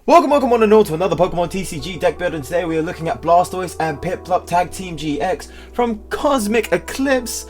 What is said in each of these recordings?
Welcome one and all to another Pokemon TCG deck build, and today we are looking at Blastoise and Piplup Tag Team GX from Cosmic Eclipse.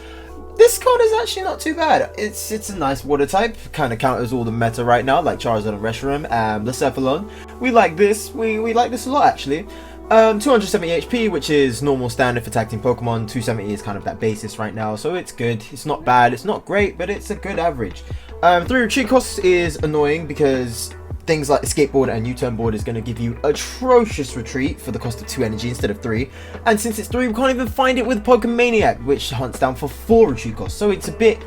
This card is actually not too bad. It's a nice water type, kind of counters all the meta right now, like Charizard and Reshiram and Blacephalon. We like this, we like this a lot actually. 270 HP, which is normal standard for tag team Pokemon. 270 is kind of that basis right now, so it's good. It's not bad, it's not great, but it's a good average. 3 retreat costs is annoying because things like Escape Board and U-Turn Board is going to give you atrocious retreat for the cost of 2 energy instead of 3. And since it's 3, we can't even find it with Pokemaniac, which hunts down for 4 retreat costs. So it's a bit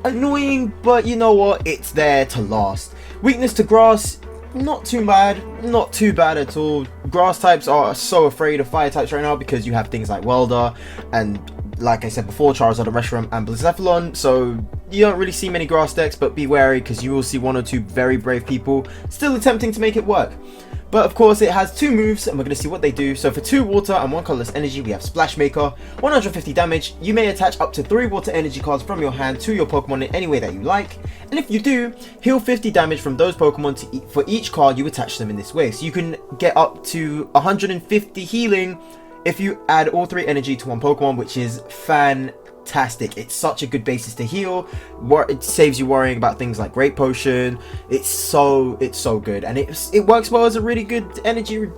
annoying, but you know what? It's there to last. Weakness to Grass, not too bad. Not too bad at all. Grass types are so afraid of Fire types right now because you have things like Welder and, like I said before, Charizard, Reshiram and Blacephalon, so you don't really see many grass decks, but be wary because you will see 1 or 2 very brave people still attempting to make it work. But of course it has 2 moves and we're going to see what they do. So for 2 water and 1 colorless energy, we have Splash Maker, 150 damage. You may attach up to 3 water energy cards from your hand to your Pokemon in any way that you like, and if you do, heal 50 damage from those Pokemon for each card you attach them in this way. So you can get up to 150 healing if you add all 3 energy to 1 Pokemon, which is fantastic. It's such a good basis to heal. It saves you worrying about things like Great Potion. It's so good, and it works well as a really good energy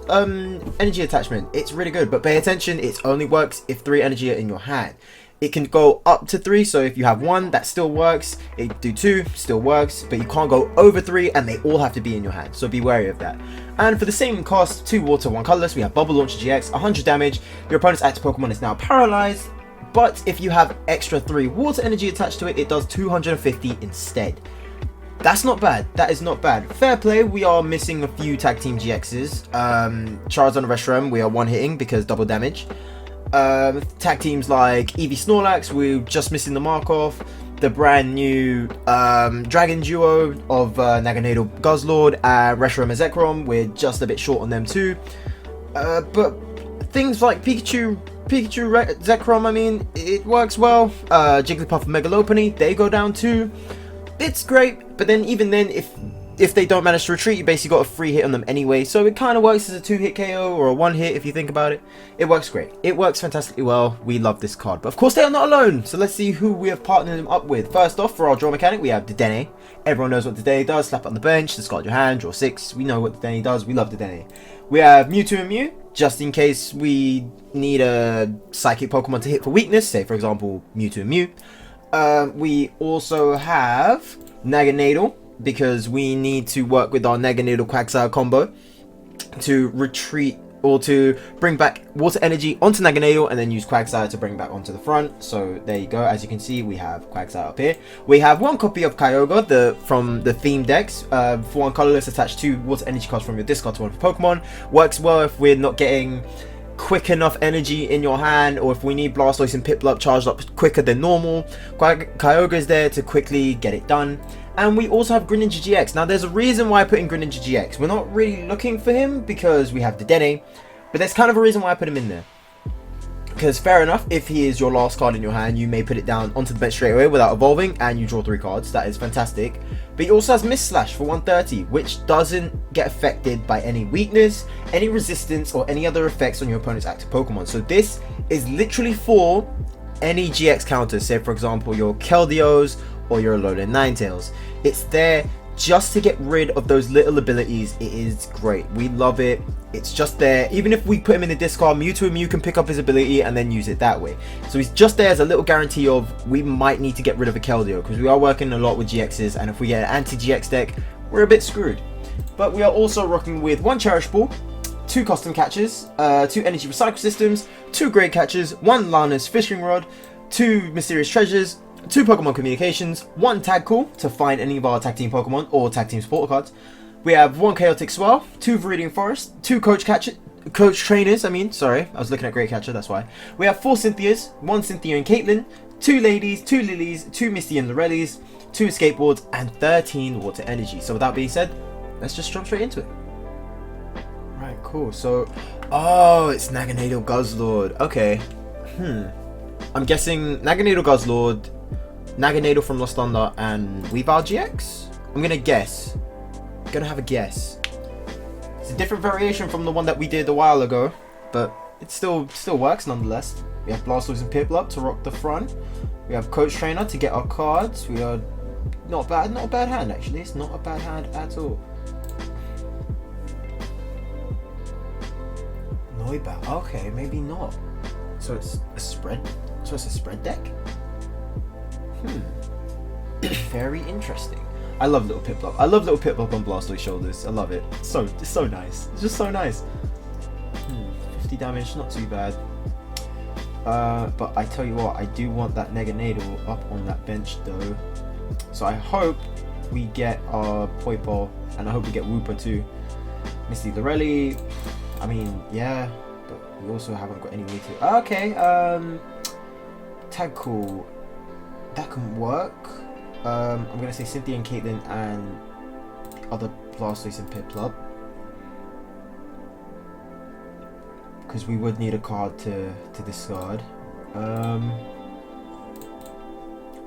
attachment. It's really good, but pay attention, it only works if 3 energy are in your hand. It can go up to 3, so if you have 1, that still works. It can do 2, still works, but you can't go over 3, and they all have to be in your hand, so be wary of that. And for the same cost, 2 water, 1 colorless, we have Bubble Launcher GX, 100 damage. Your opponent's active Pokemon is now paralyzed, but if you have extra 3 water energy attached to it, it does 250 instead. That's not bad. That is not bad. Fair play. We are missing a few tag team GXs. Charizard and Reshiram, we are one hitting because double damage. Tag teams like Eevee Snorlax, we're just missing the mark off. The brand new Dragon Duo of Naganadel Guzzlord and Reshiram and Zekrom, we're just a bit short on them too. But things like Pikachu Zekrom, I mean, it works well. Jigglypuff and Megalopony, they go down too. It's great, but then even then, if they don't manage to retreat, you basically got a free hit on them anyway, so it kind of works as a 2-hit KO or a 1-hit if you think about it. It works great. It works fantastically well. We love this card, but of course they are not alone, so let's see who we have partnered them up with. First off, for our draw mechanic, we have Dedenne. Everyone knows what Dedenne does. Slap it on the bench, discard your hand, draw 6. We know what Dedenne does. We love Dedenne. We have Mewtwo and Mew, just in case we need a psychic Pokemon to hit for weakness, say for example Mewtwo and Mew. We also have Naganadel, because we need to work with our Naganadel Quagsire combo to retreat or to bring back water energy onto Naganadel and then use Quagsire to bring back onto the front. So there you go. As you can see, we have Quagsire up here. We have 1 copy of Kyogre from the theme decks. For 1 colorless, attach 2 water energy cards from your discard to 1 Pokemon. Works well if we're not getting quick enough energy in your hand, or if we need Blastoise and Piplup charged up quicker than normal. Kyogre is there to quickly get it done. And we also have Greninja GX. Now there's a reason why I put in Greninja GX. We're not really looking for him because we have Dedenne, but there's kind of a reason why I put him in there. Because fair enough, if he is your last card in your hand, you may put it down onto the bench straight away without evolving, and you draw 3 cards. That is fantastic. But he also has Mist Slash for 130, which doesn't get affected by any weakness, any resistance, or any other effects on your opponent's active Pokemon. So this is literally for any GX counters, say for example your Keldeos or your Alolan Ninetales. It's there just to get rid of those little abilities. It is great. We love it. It's just there. Even if we put him in the discard, Mewtwo and Mew can pick up his ability and then use it that way. So he's just there as a little guarantee of we might need to get rid of a Keldeo, because we are working a lot with GXs, and if we get an anti-GX deck, we're a bit screwed. But we are also rocking with 1 Cherish Ball, 2 Custom Catchers, 2 Energy Recycle Systems, 2 Grade Catchers, 1 Lana's Fishing Rod, 2 Mysterious Treasures, 2 Pokemon Communications, 1 Tag Call to find any of our Tag Team Pokemon or Tag Team supporter cards. We have 1 Chaotic Swell, 2 Viridian Forest, 2 Coach Trainers, I was looking at Great Catcher, that's why. We have 4 Cynthias, 1 Cynthia and Caitlyn, 2 Ladies, 2 Lilies, 2 Misty and Lorellis, 2 Skateboards, and 13 Water Energy. So with that being said, let's just jump straight into it. Right, cool. So, oh, it's Naganadel Guzzlord. Okay. I'm guessing Naganadel Guzzlord, Naganadel from Lost Thunder, and Weavile GX? I'm gonna guess. I'm gonna have a guess. It's a different variation from the one that we did a while ago, but it still works nonetheless. We have Blastoise&Piplup to rock the front. We have Coach Trainer to get our cards. We are not a bad hand actually. It's not a bad hand at all. Noibat, okay, maybe not. So it's a spread. So it's a spread deck. Very interesting. I love little Piplup. I love little Piplup on Blastoise shoulders. I love it. It's so nice. It's just so nice. 50 damage, not too bad. But I tell you what, I do want that Neganadel up on that bench though. So I hope we get our Poipole, and I hope we get Wooper too. Misty Lorelli, I mean, yeah, but we also haven't got any way to. Okay, Tag Cool, that can work. I'm gonna say Cynthia and Caitlin and the other Blastoise&Piplup, because we would need a card to discard.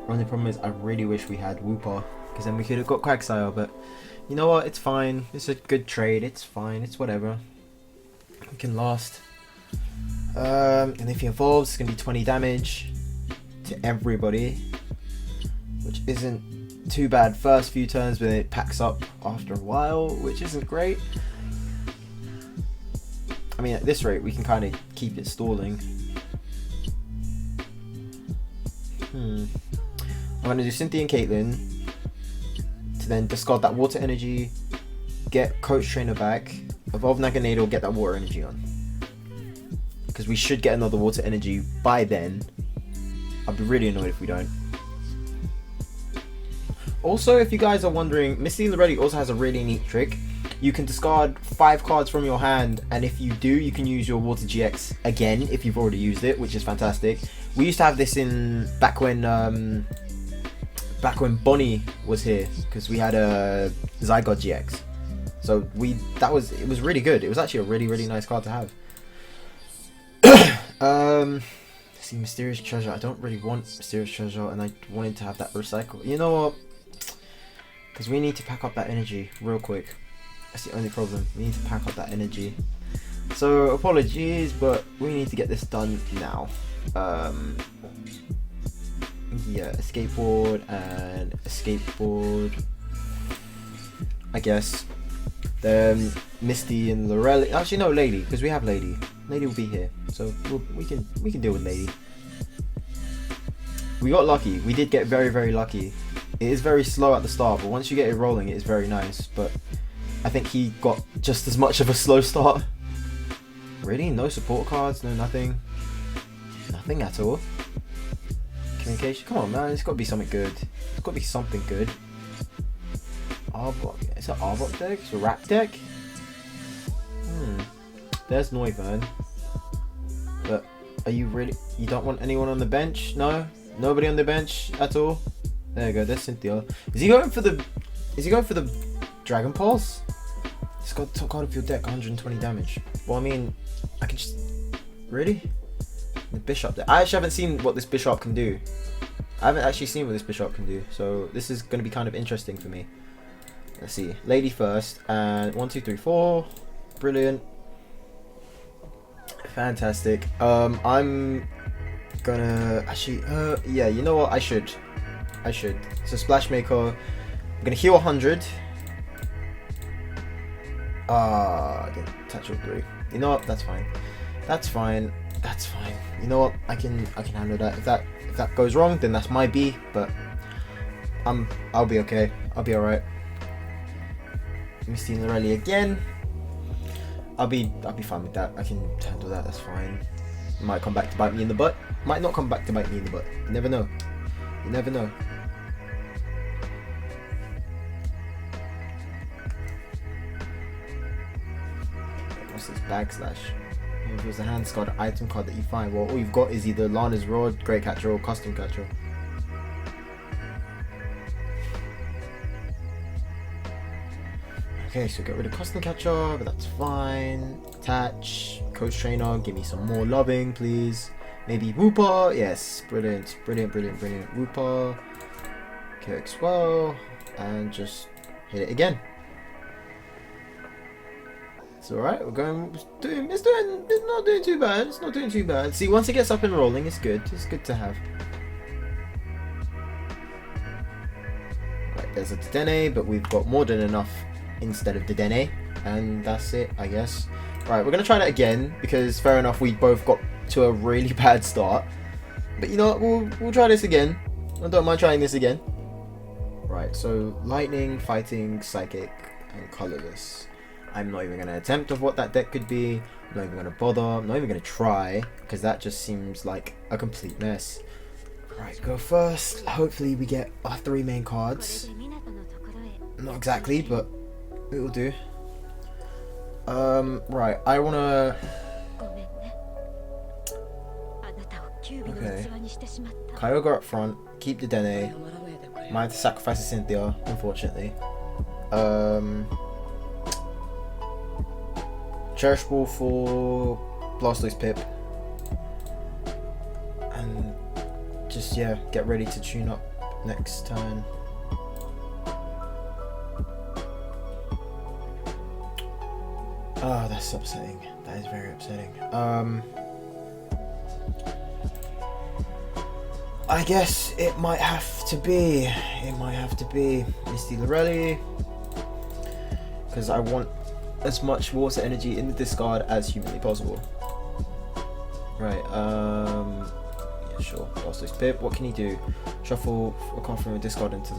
Only problem is I really wish we had Wooper, because then we could have got Quagsire, but you know what, it's fine. It's a good trade, it's fine, it's whatever. We can last. And if he evolves, it's going to be 20 damage to everybody, which isn't too bad first few turns, but it packs up after a while, which isn't great. I mean, at this rate, we can kind of keep it stalling. I'm going to do Cynthia and Caitlin to then discard that water energy, get Coach Trainer back, evolve Naganadel, get that water energy on. Because we should get another water energy by then. I'll be really annoyed if we don't. Also, if you guys are wondering, Misty Lorelli also has a really neat trick. You can discard 5 cards from your hand, and if you do, you can use your Water GX again if you've already used it, which is fantastic. We used to have this in back when Bonnie was here, because we had a Zygarde GX. So it was really good. It was actually a really nice card to have. Let's see, Mysterious Treasure. I don't really want Mysterious Treasure, and I wanted to have that recycle. You know what? Because we need to pack up that energy real quick. That's the only problem. We need to pack up that energy. So apologies, but we need to get this done now. Yeah, escape board and escape board. I guess. Then Misty and Lorelli. Actually, no, Lady, because we have Lady. Lady will be here, so we can deal with Lady. We got lucky. We did get very lucky. It is very slow at the start, but once you get it rolling, it is very nice. But I think he got just as much of a slow start. Really? No support cards? No nothing? Nothing at all? Communication? Come on, man. It's got to be something good. It's got to be something good. Arbok. It's an Arbok deck? It's a Rap deck? There's Noivern. But are you really... You don't want anyone on the bench? No? Nobody on the bench at all? There you go. There's Cynthia. Is he going for the... Is he going for the Dragon Pulse? It's got top card of your deck, 120 damage. Well, I mean... I can just... Really? The Bishop deck. I actually haven't seen what this Bishop can do. I haven't actually seen what this Bishop can do. So this is going to be kind of interesting for me. Let's see. Lady first. And 1, 2, 3, 4. Brilliant. Fantastic. I'm gonna actually yeah, you know what, I should so Splash Maker, I'm gonna heal 100. I didn't touch all 3. You know what, that's fine. You know what, I can handle that. If that goes wrong, then that's my B, but I'll be okay. I'll be alright. Misty Lorelli again. I'll be fine with that. I can handle that. That's fine. It might come back to bite me in the butt. Might not come back to bite me in the butt. You never know. You never know. What's this? Backslash. If it was a hand card, item card that you find, well, all you've got is either Lana's Rod, Great Catcher, or Custom Catcher. Okay, so get rid of Custom Catcher, but that's fine. Attach, Coach Trainer, give me some more loving, please. Maybe Wooper, yes, brilliant. Wooper, KXwell, and just hit it again. It's alright, it's not doing too bad, it's not doing too bad. See, once it gets up and rolling, it's good to have. Right, there's a Dedenne, but we've got more than enough instead of Dedenne, and that's it, I guess. Right, we're gonna try that again, because fair enough, we both got to a really bad start. But you know what, we'll try this again. I don't mind trying this again. Right, so Lightning, Fighting, Psychic, and Colorless. I'm not even going to attempt of what that deck could be. I'm not even going to bother. I'm not even going to try, because that just seems like a complete mess. Right, go first. Hopefully we get our 3 main cards. Not exactly, but it will do. Right, I want to... Okay. Kyogre up front, keep the Dedenne. Might have to sacrifice a Cynthia, unfortunately. Cherish Ball for Blastoise Pip. And just, yeah, get ready to tune up next turn. Oh, that's upsetting. That is very upsetting. I guess it might have to be Misty Lorelli, because I want as much water energy in the discard as humanly possible. Right, yeah, sure. Blastoise Pip. What can you do? Shuffle a card from a discard into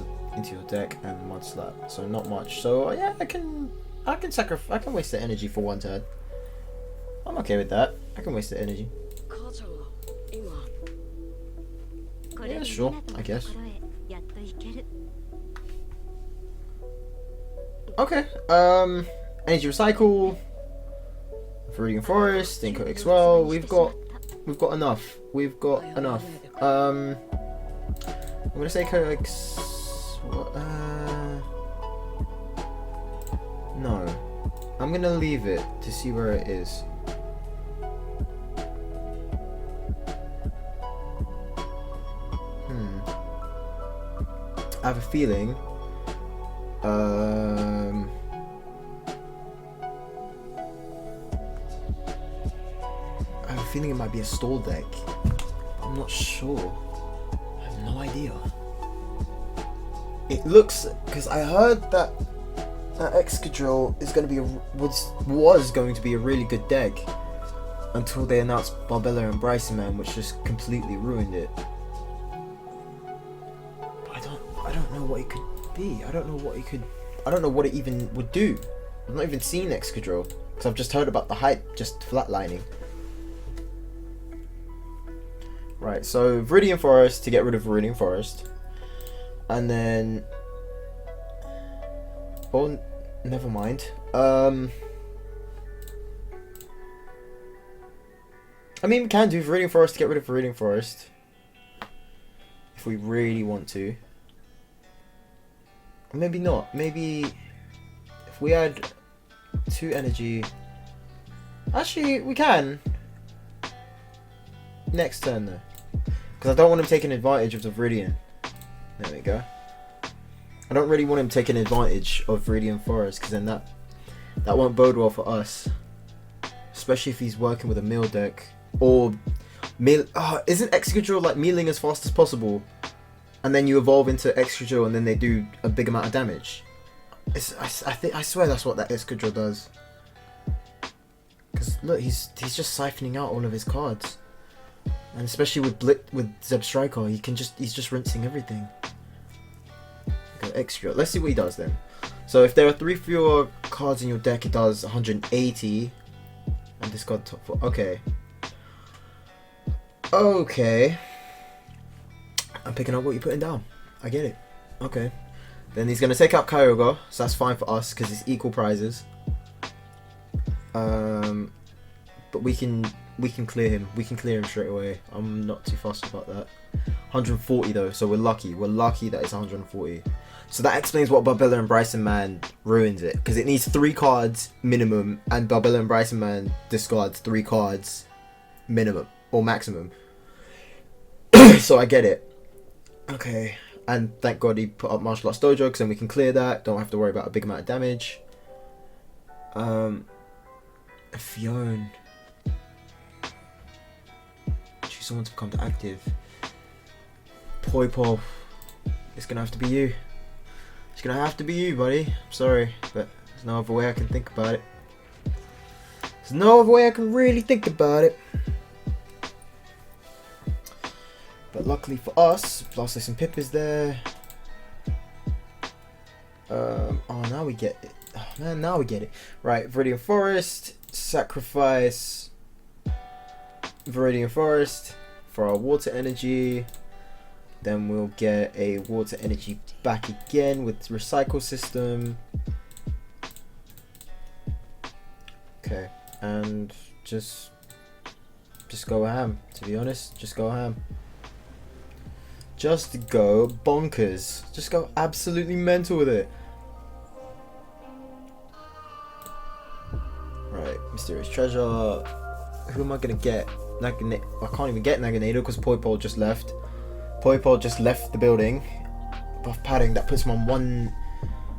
your deck and Mud Slap. So not much. So yeah, I can waste the energy for one turn. I'm okay with that. I can waste the energy. Yeah, sure, I guess. Okay, Energy Recycle, Viridian Forest, Dinko Xwell, we've got enough. I'm gonna say Codex. No. I'm gonna leave it to see where it is. I have a feeling. I have a feeling it might be a stall deck. I'm not sure. I have no idea. It looks, because I heard that Excadrill is going to be was going to be a really good deck until they announced Barbella and Bryson Man, which just completely ruined it. I don't know what it could be. I don't know what it even would do. I've not even seen Excadrill because I've just heard about the hype just flatlining. Right, so Viridian Forest to get rid of Viridian Forest, and then never mind. I mean, we can do Viridian Forest to get rid of Viridian Forest if we really want to. Maybe not. Maybe if we add 2 energy. Actually, we can. Next turn though. Because I don't want him taking advantage of the Viridian. There we go. I don't really want him taking advantage of Viridian Forest, because then that won't bode well for us. Especially if he's working with a meal deck. Or meal. Isn't Excadrill like mealing as fast as possible? And then you evolve into Excadrill, and then they do a big amount of damage. I swear that's what that Excadrill does. Because look, he's just siphoning out all of his cards, and especially with Zeb Striker, he's just rinsing everything. Okay, Excadrill. Let's see what he does then. So if there are 3 fewer cards in your deck, it does 180, and discard top 4. Okay. Okay. I'm picking up what you're putting down. I get it. Okay. Then he's going to take out Kyogre, so that's fine for us because it's equal prizes. But we can clear him. We can clear him straight away. I'm not too fussed about that. 140 though, so we're lucky. We're lucky that it's 140. So that explains what Barbella and Bryson Man ruins it, because it needs 3 cards minimum, and Barbella and Bryson Man discards 3 cards minimum or maximum. So I get it. Okay, and thank God he put up Martial Arts Dojo, because then we can clear that. Don't have to worry about a big amount of damage. A Fion. Choose someone to become active. Poipole. It's gonna have to be you. It's gonna have to be you, buddy. I'm sorry, but there's no other way I can think about it. There's no other way I can really think about it. But luckily for us, Blastoise and Pip is there. Oh, now we get it. Oh man, now we get it. Right, Viridian Forest. Sacrifice Viridian Forest for our water energy. Then we'll get a water energy back again with recycle system. Okay, and just go ham, to be honest. Just go ham. Just go bonkers. Just go absolutely mental with it. Right, Mysterious Treasure. Who am I gonna get? I can't even get Naganado because Poipole just left. Poipole just left the building. Buff padding, that puts him on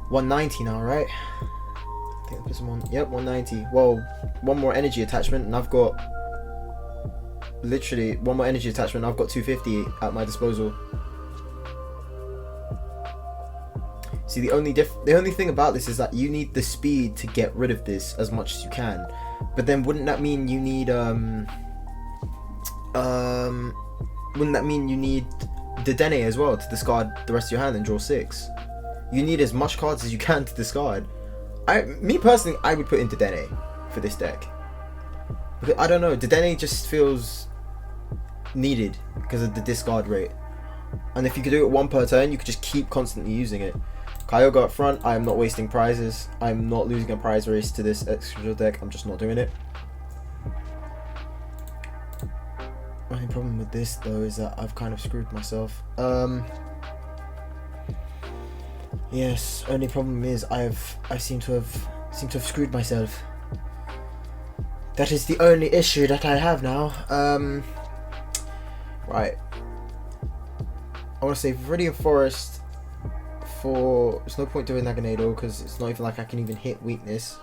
190 now, right? I think that puts him on, yep, 190. Well, one more energy attachment and I've got literally one more energy attachment. I've got 250 at my disposal. See, the only thing about this is that you need the speed to get rid of this as much as you can. But then wouldn't that mean you need Dedenne as well to discard the rest of your hand and draw 6? You need as much cards as you can to discard. Me personally, I would put in Dedenne for this deck. Because I don't know, Dedenne just feels needed because of the discard rate. And if you could do it one per turn, you could just keep constantly using it. Kyogre up front, I am not wasting prizes. I'm not losing a prize race to this extra deck. I'm just not doing it. Only problem with this though is that I've kind of screwed myself. Yes, only problem is I seem to have screwed myself. That is the only issue that I have now. Right. I want to say Viridian Forest for... There's no point doing Naganado because it's not even like I can even hit weakness.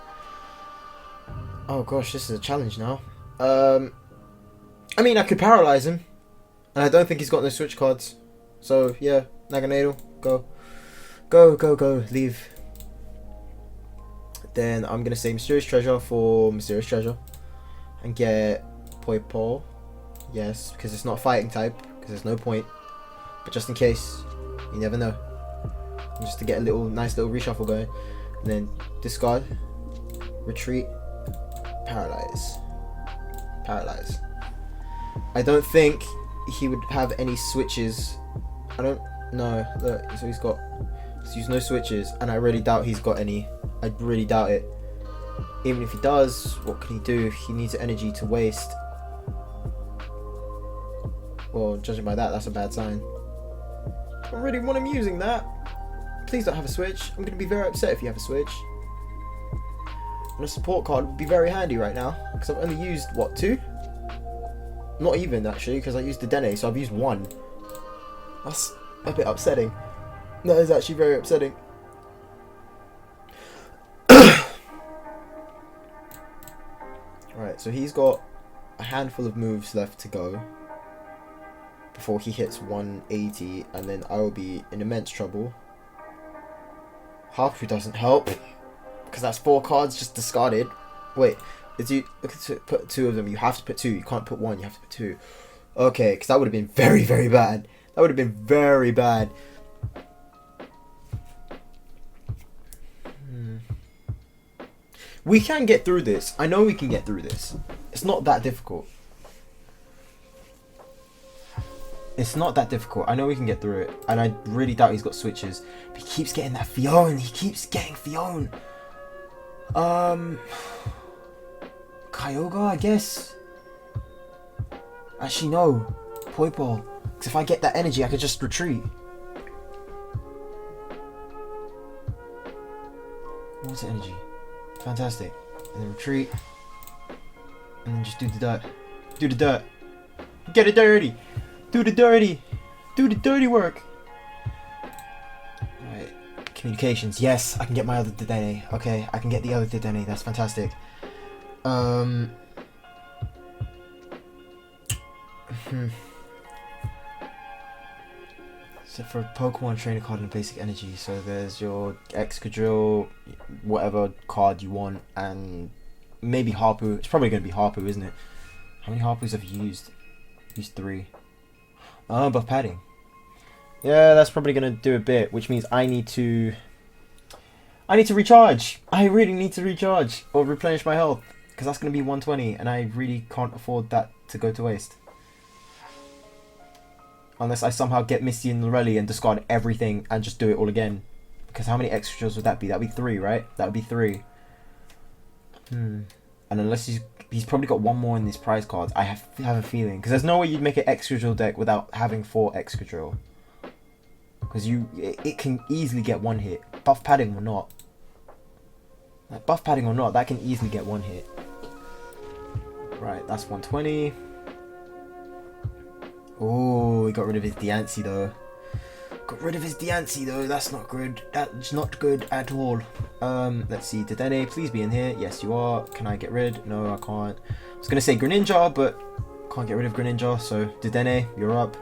Oh gosh, this is a challenge now. I mean, I could paralyze him. And I don't think he's got no switch cards. So, yeah, Naganado, go. Go, go, go, leave. Then I'm going to say Mysterious Treasure for Mysterious Treasure. And get Poipole. Yes, because it's not a fighting type. Because there's no point. But just in case, you never know. Just to get a nice little reshuffle going. And then discard. Retreat. Paralyze. Paralyze. I don't think he would have any switches. I don't know. Look, so he's no switches, and I really doubt he's got any. I really doubt it. Even if he does, what can he do? He needs energy to waste. Well, judging by that, that's a bad sign. I don't really want him using that. Please don't have a switch. I'm going to be very upset if you have a switch. And a support card would be very handy right now, because I've only used, what, 2? Not even, actually, because I used the Dedenne, so I've used 1. That's a bit upsetting. That is actually very upsetting. Right, so he's got a handful of moves left to go before he hits 180, and then I will be in immense trouble. Harpy doesn't help, because that's 4 cards just discarded. Wait, did you put 2 of them? You have to put 2. You can't put 1. You have to put 2. Okay, because that would have been very, very bad. That would have been very bad. We can get through this. I know we can get through this. It's not that difficult. It's not that difficult. I know we can get through it. And I really doubt he's got switches. But he keeps getting that Fion. He keeps getting Fion. Kyogre, I guess. Actually, no. Poipole. Because if I get that energy, I could just retreat. What's the energy? Fantastic. And then retreat. And then just do the dirt. Do the dirt. Get it dirty. Do the dirty. Do the dirty work. Right. Communications. Yes, I can get my other Dedenne. Okay, I can get the other Dedenne. That's fantastic. Um. So for a Pokemon trainer card and basic energy, so there's your Excadrill, whatever card you want, and maybe Harpu. It's probably going to be Harpu, isn't it? How many Harpus have you used? Used 3. Oh, buff padding. Yeah, that's probably going to do a bit, which means I need to recharge. I really need to recharge or replenish my health, because that's going to be 120, and I really can't afford that to go to waste. Unless I somehow get Misty and Lorelli and discard everything and just do it all again. Because how many extra drills would that be? That would be 3, right? That would be 3. And unless he's probably got one more in these prize cards, I have a feeling. Because there's no way you'd make an Excadrill deck without having 4 Excadrill. Because it can easily get 1 hit. Buff padding or not. Like, buff padding or not, that can easily get 1 hit. Right, that's 120. Oh, he got rid of his Diancie though. That's not good. That's not good at all. Let's see. Dedenne, please be in here. Yes, you are. Can I get rid? No, I can't. I was gonna say Greninja, but can't get rid of Greninja. So Dedenne, you're up.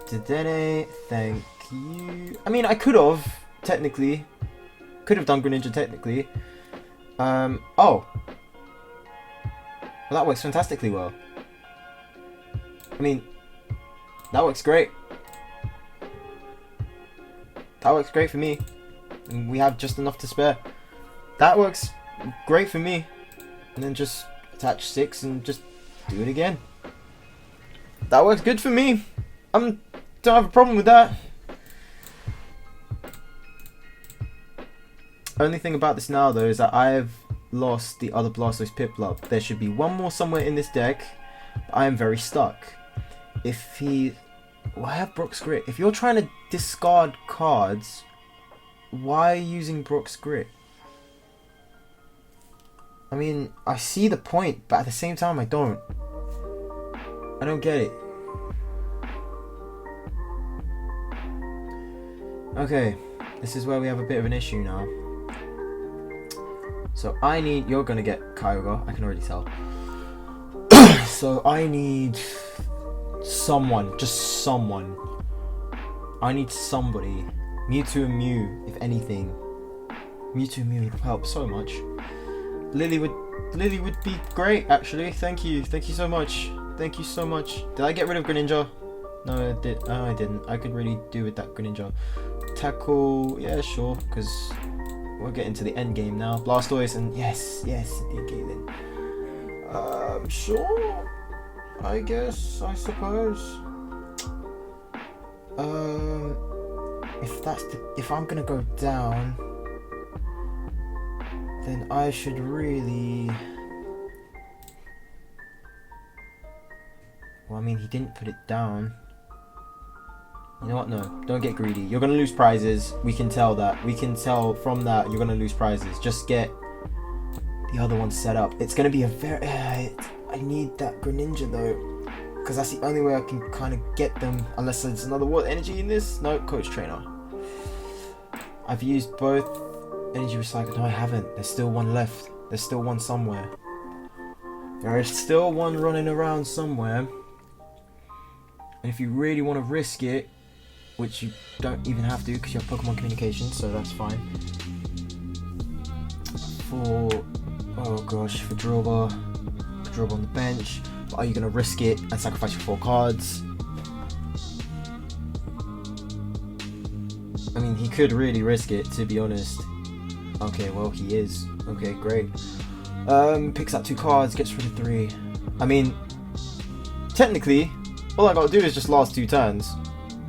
Dedenne, thank you. I mean, I could have technically. Could have done Greninja technically. Oh. Well, that works fantastically well. I mean, that works great. That works great for me. And we have just enough to spare. That works great for me. And then just attach 6 and just do it again. That works good for me. Don't have a problem with that. Only thing about this now though is that I've lost the other Blastoise/Piplup. There should be one more somewhere in this deck. I am very stuck. If he... Well, I have Brook's Grit. If you're trying to discard cards, why are you using Brook's Grit? I mean, I see the point, but at the same time, I don't. I don't get it. Okay, this is where we have a bit of an issue now. So I need... You're going to get Kyogre, I can already tell. So I need... someone, just someone. I need somebody. Mewtwo and Mew, if anything. Mewtwo and Mew would help so much. Lily would be great, actually. Thank you so much. Thank you so much. Did I get rid of Greninja? No, I did. Oh, I didn't. I could really do with that Greninja. Tackle, yeah, sure, because we're getting to the end game now. Blastoise and yes, it did then. Sure. I guess, I suppose. If I'm gonna go down, then I should really... Well, I mean, he didn't put it down. You know what? No, don't get greedy. You're gonna lose prizes. We can tell that. We can tell from that you're gonna lose prizes. Just get the other one set up. It's gonna be a very... I need that Greninja though, because that's the only way I can kind of get them, unless there's another water energy in this. No, coach trainer. I've used both energy recycle. No, I haven't. There's still one left. There's still one somewhere. There is still one running around somewhere. And if you really want to risk it, which you don't even have to because you have Pokemon communication, so that's fine. For, oh gosh, for Drilbur on the bench. But are you going to risk it and sacrifice your 4 cards? I mean, he could really risk it, to be honest. Okay, well, he is. Okay, great. Picks out 2 cards, gets rid of 3. I mean, technically, all I gotta do is just last 2 turns.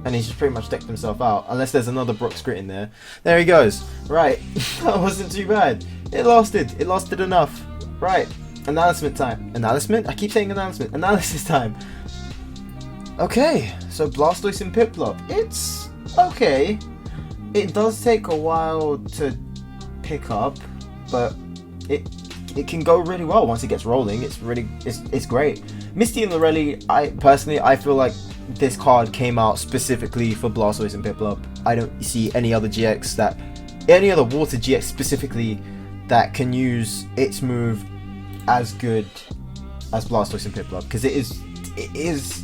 And he's just pretty much decked himself out. Unless there's another Brook's Grit in there. There he goes. Right. That wasn't too bad. It lasted. It lasted enough. Right. Announcement time. Announcement? I keep saying announcement. Analysis time. Okay. So Blastoise and Piplup. It's okay. It does take a while to pick up. But it can go really well once it gets rolling. It's great. Misty and Lorelli, I feel like this card came out specifically for Blastoise and Piplup. I don't see any other water GX specifically that can use its move as good as Blastoise and Piplup, because it is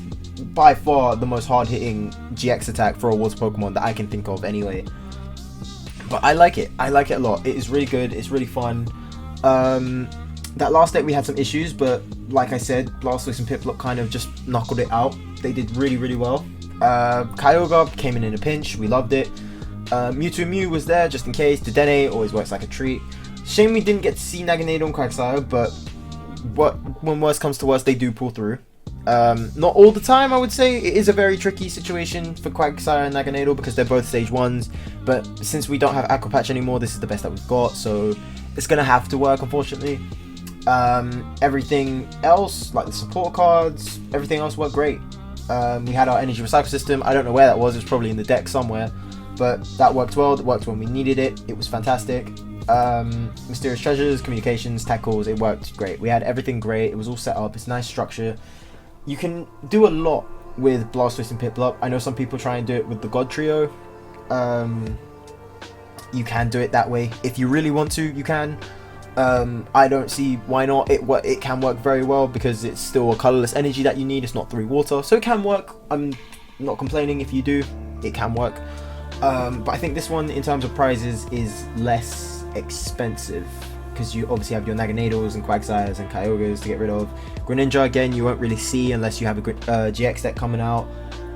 by far the most hard-hitting GX attack for a water Pokemon that I can think of anyway. But I like it a lot. It is really good, it's really fun. That last deck we had some issues, but like I said, Blastoise and Piplup kind of just knuckled it out. They did really well. Kyogre came in a pinch, we loved it. Mewtwo and Mew was there just in case. Dedenne always works like a treat. Shame we didn't get to see Naganadel and Quagsire, but when worst comes to worst, they do pull through. Not all the time, I would say. It is a very tricky situation for Quagsire and Naganadel because they're both stage 1s, but since we don't have Aqua Patch anymore, this is the best that we've got, so it's gonna have to work, unfortunately. Everything else, like the support cards, everything else worked great. We had our energy recycle system. I don't know where that was. It was probably in the deck somewhere, but that worked well. It worked when we needed it. It was fantastic. Mysterious treasures, communications, tackles, it worked great. We had everything great. It was all set up. It's nice structure. You can do a lot with Blastoise and Piplup. I know some people try and do it with the God Trio. You can do it that way. If you really want to, you can. I don't see why not. It can work very well because it's still a colorless energy that you need. It's not 3 water, so it can work. I'm not complaining if you do. It can work. But I think this one, in terms of prizes, is less expensive because you obviously have your Naganadels and Quagsires and Kyogres to get rid of. Greninja, again, you won't really see unless you have a GX deck coming out.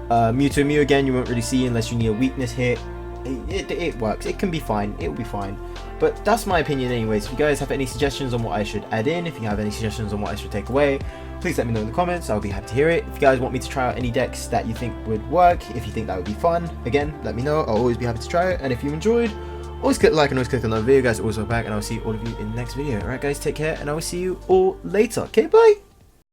Mewtwo and Mew, again, you won't really see unless you need a weakness hit. It works. It can be fine. It will be fine. But that's my opinion anyways. If you guys have any suggestions on what I should add in, if you have any suggestions on what I should take away, please let me know in the comments. I'll be happy to hear it. If you guys want me to try out any decks that you think would work, if you think that would be fun, again, let me know. I'll always be happy to try it. And if you enjoyed, always click like and always click on the video, guys. Always back, and I'll see all of you in the next video. Alright guys, take care, and I will see you all later. Okay, bye!